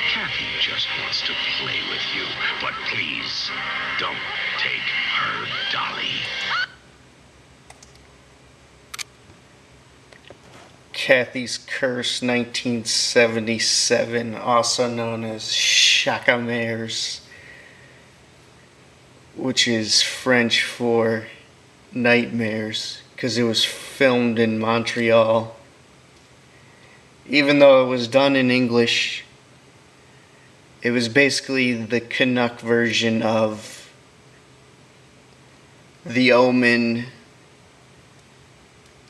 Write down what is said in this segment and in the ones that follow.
Cathy just wants to play with you, but please, don't take her dolly. Cathy's Curse 1977, also known as Chacamares, which is French for nightmares, because it was filmed in Montreal. Even though it was done in English, it was basically the Canuck version of the Omen,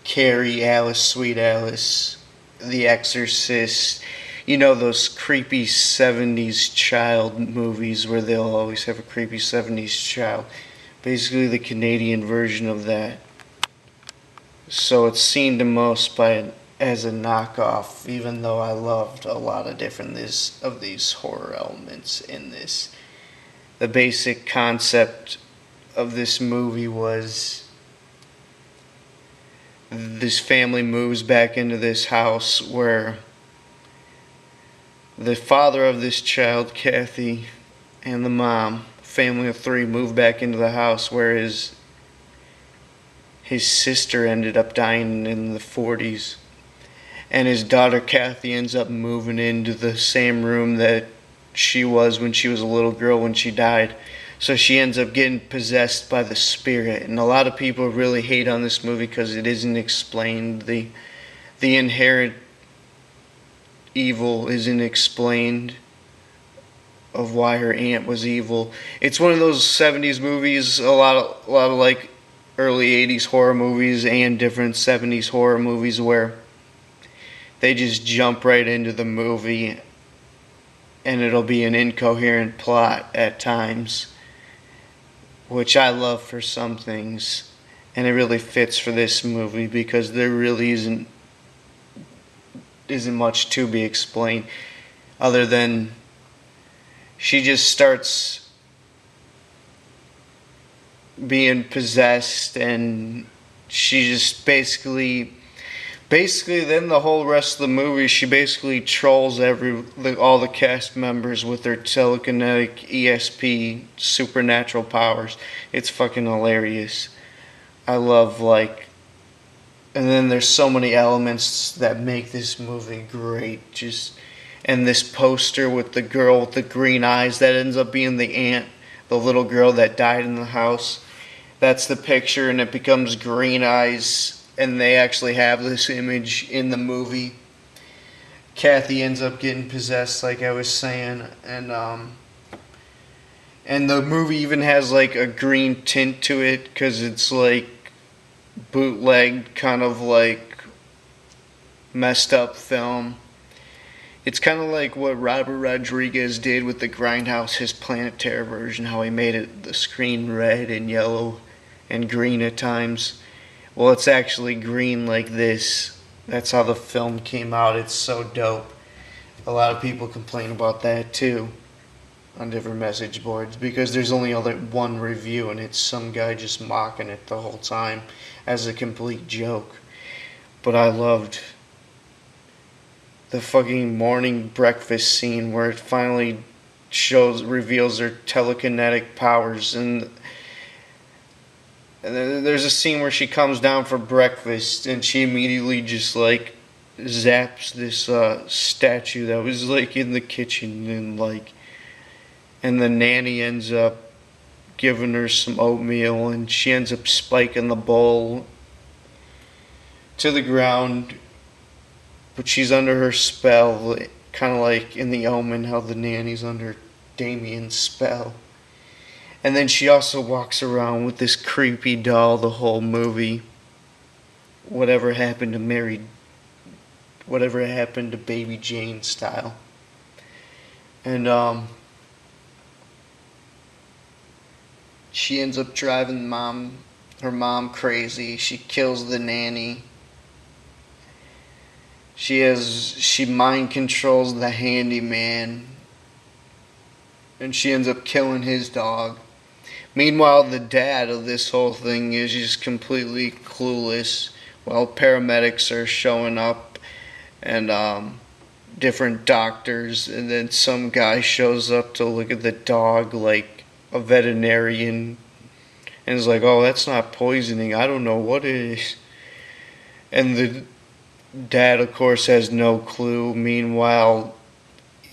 Carrie, Alice, Sweet Alice, The Exorcist. You know those creepy 70s child movies where they'll always have a creepy 70s child. Basically the Canadian version of that. So it's seen the most as a knockoff, even though I loved a lot of different of these horror elements in this. The basic concept of this movie was this family moves back into this house where the father of this child, Cathy, and the mom, family of three, move back into the house where his sister ended up dying in the 40s. And his daughter, Cathy, ends up moving into the same room that she was when she was a little girl when she died. So she ends up getting possessed by the spirit. And a lot of people really hate on this movie because it isn't explained. The inherent evil isn't explained of why her aunt was evil. It's one of those 70s movies, a lot of like early 80s horror movies and different 70s horror movies where they just jump right into the movie and it'll be an incoherent plot at times, which I love for some things, and it really fits for this movie because there really isn't much to be explained other than she just starts being possessed and she just basically then the whole rest of the movie she basically trolls all the cast members with their telekinetic ESP supernatural powers. It's fucking hilarious. I love and then there's so many elements that make this movie great. And this poster with the girl with the green eyes that ends up being the aunt, the little girl that died in the house. That's the picture, and it becomes green eyes, and they actually have this image in the movie. Cathy ends up getting possessed, like I was saying, and the movie even has like a green tint to it because it's like bootlegged, kind of like messed up film. It's kind of like what Robert Rodriguez did with the Grindhouse, his Planet Terror version, how he made the screen red and yellow and green at times. Well, it's actually green like this. That's how the film came out. It's so dope. A lot of people complain about that too on different message boards because there's only one review and it's some guy just mocking it the whole time as a complete joke. But I loved the fucking morning breakfast scene where it finally reveals their telekinetic powers, and there's a scene where she comes down for breakfast and she immediately just like zaps this statue that was like in the kitchen, and the nanny ends up giving her some oatmeal and she ends up spiking the bowl to the ground, but she's under her spell, kind of like in the Omen, how the nanny's under Damien's spell. And then she also walks around with this creepy doll the whole movie. Whatever happened to Baby Jane style. And she ends up driving her mom crazy. She kills the nanny. She mind controls the handyman, and she ends up killing his dog. Meanwhile, the dad of this whole thing is just completely clueless while paramedics are showing up and different doctors, and then some guy shows up to look at the dog like a veterinarian, and is like, "Oh, that's not poisoning. I don't know what it is." And the dad, of course, has no clue. Meanwhile,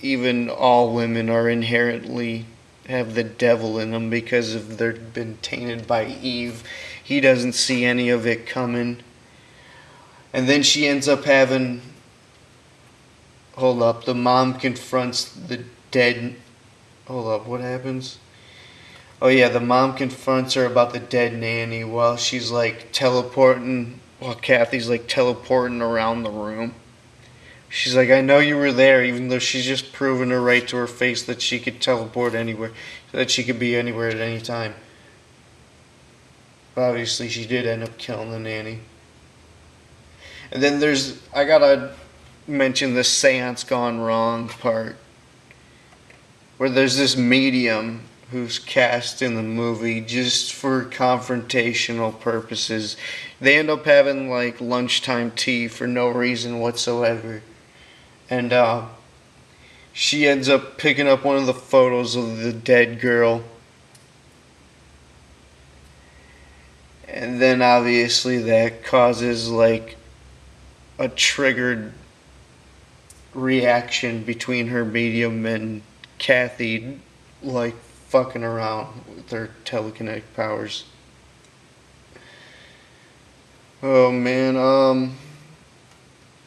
even all women are inherently have the devil in them because of they've been tainted by Eve. He doesn't see any of it coming. And then she ends up having. Hold up, the mom confronts the dead. Hold up, what happens? Oh yeah, the mom confronts her about the dead nanny while she's like teleporting, while Cathy's like teleporting around the room. She's like, I know you were there, even though she's just proven her right to her face that she could teleport anywhere, that she could be anywhere at any time. But obviously, she did end up killing the nanny. And then I gotta mention the seance gone wrong part, where there's this medium who's cast in the movie just for confrontational purposes. They end up having like lunchtime tea for no reason whatsoever. And she ends up picking up one of the photos of the dead girl. And then obviously that causes like a triggered reaction between her medium and Cathy, like fucking around with her telekinetic powers. Oh man,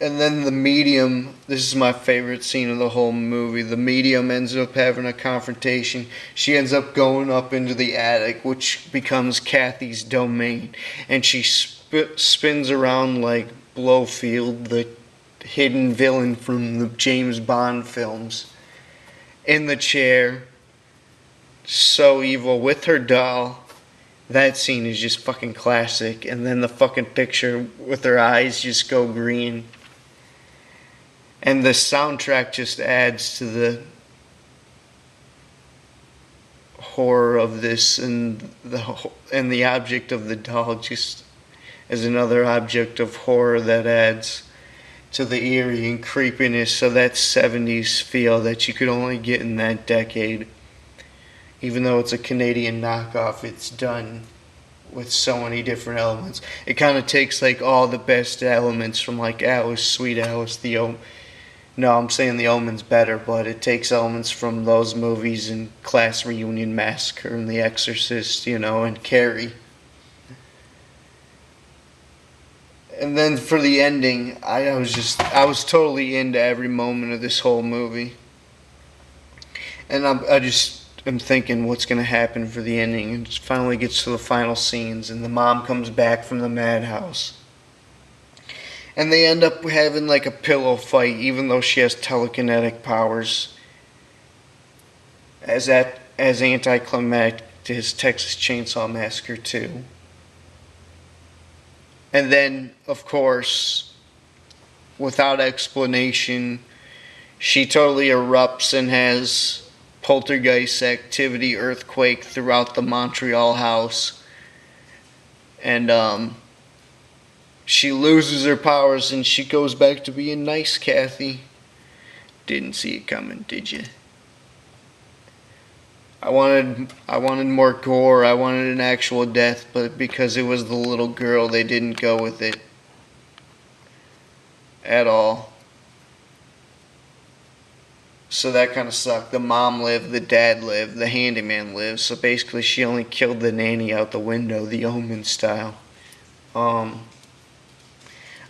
and then the medium, this is my favorite scene of the whole movie. The medium ends up having a confrontation. She ends up going up into the attic, which becomes Cathy's domain. And she spins around like Blofeld, the hidden villain from the James Bond films, in the chair. So evil with her doll. That scene is just fucking classic. And then the fucking picture with her eyes just go green. And the soundtrack just adds to the horror of this, and the object of the doll just as another object of horror that adds to the eerie and creepiness of that 70s feel that you could only get in that decade. Even though it's a Canadian knockoff, it's done with so many different elements. It kind of takes like all the best elements from like Alice, Sweet Alice, no, I'm saying the Omen's better, but it takes elements from those movies and Class Reunion Massacre and The Exorcist, and Carrie. And then for the ending, I was totally into every moment of this whole movie. And I just am thinking what's going to happen for the ending. And it finally gets to the final scenes, and the mom comes back from the madhouse. And they end up having like a pillow fight, even though she has telekinetic powers. As anticlimactic to his Texas Chainsaw Massacre 2. And then, of course, without explanation, she totally erupts and has poltergeist activity, earthquake throughout the Montreal house. And she loses her powers and she goes back to being nice, Cathy. Didn't see it coming, did you? I wanted more gore. I wanted an actual death, but because it was the little girl, they didn't go with it at all. So that kind of sucked. The mom lived, the dad lived, the handyman lived. So basically, she only killed the nanny out the window, the Omen style. I'm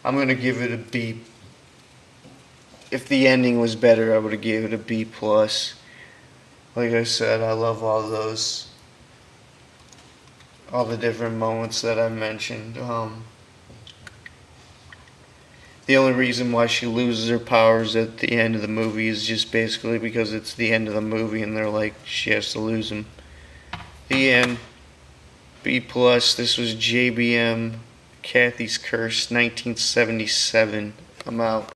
gonna give it a B. If the ending was better, I would have gave it a B plus. Like I said, I love all the different moments that I mentioned. The only reason why she loses her powers at the end of the movie is just basically because it's the end of the movie and they're like, she has to lose them. The end. B plus. This was JBM, Cathy's Curse, 1977. I'm out.